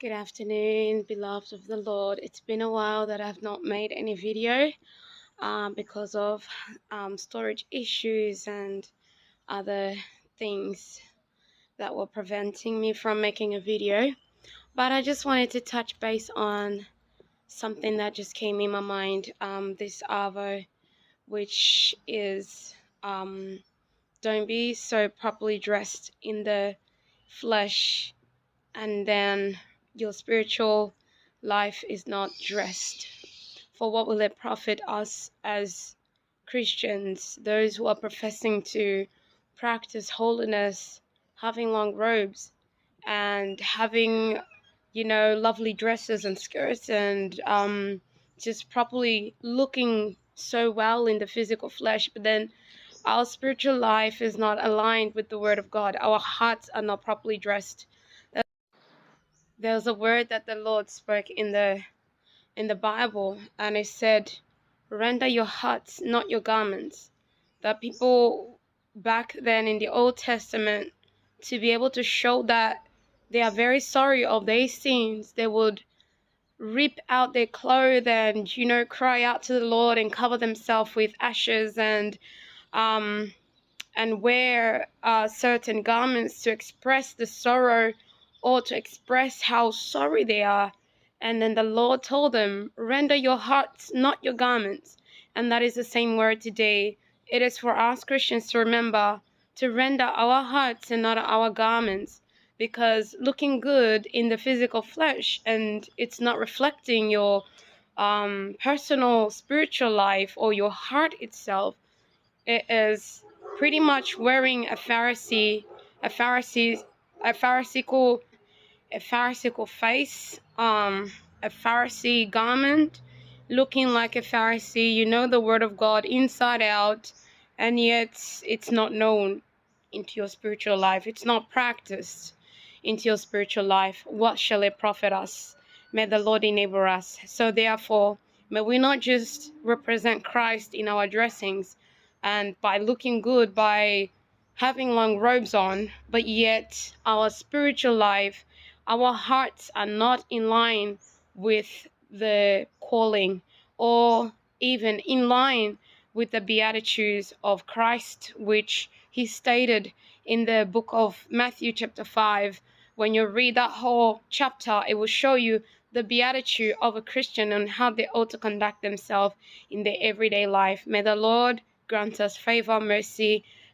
Good afternoon, beloved of the Lord. It's been a while that I've not made any video because of storage issues and other things that were preventing me from making a video. But I just wanted to touch base on something that just came in my mind this Arvo, which is don't be so properly dressed in the flesh and then your spiritual life is not dressed. For what will it profit us as Christians, those who are professing to practice holiness, having long robes and having, lovely dresses and skirts and just properly looking so well in the physical flesh, but then our spiritual life is not aligned with the word of God. Our hearts are not properly dressed. There's a word that the Lord spoke in the Bible, and it said, "Render your hearts, not your garments." That people back then in the Old Testament, to be able to show that they are very sorry of their sins, they would rip out their clothes and cry out to the Lord and cover themselves with ashes um and wear certain garments to express the sorrow or to express how sorry they are. And then the Lord told them, "Render your hearts, not your garments." And that is the same word today. It is for us Christians to remember to render our hearts and not our garments, because looking good in the physical flesh and it's not reflecting your personal spiritual life or your heart itself, it is pretty much wearing a Pharisee, a Pharisaical, a Pharisaical face, a Pharisee garment, looking like a Pharisee. You know the word of God inside out, and yet it's not known into your spiritual life. It's not practiced into your spiritual life. What shall it profit us? May the Lord enable us. So therefore, may we not just represent Christ in our dressings and by looking good, by having long robes on, but yet our spiritual life, our hearts are not in line with the calling or even in line with the Beatitudes of Christ, which he stated in the book of Matthew chapter 5. When you read that whole chapter, it will show you the beatitude of a Christian and how they ought to conduct themselves in their everyday life. May the Lord grant us favor, mercy,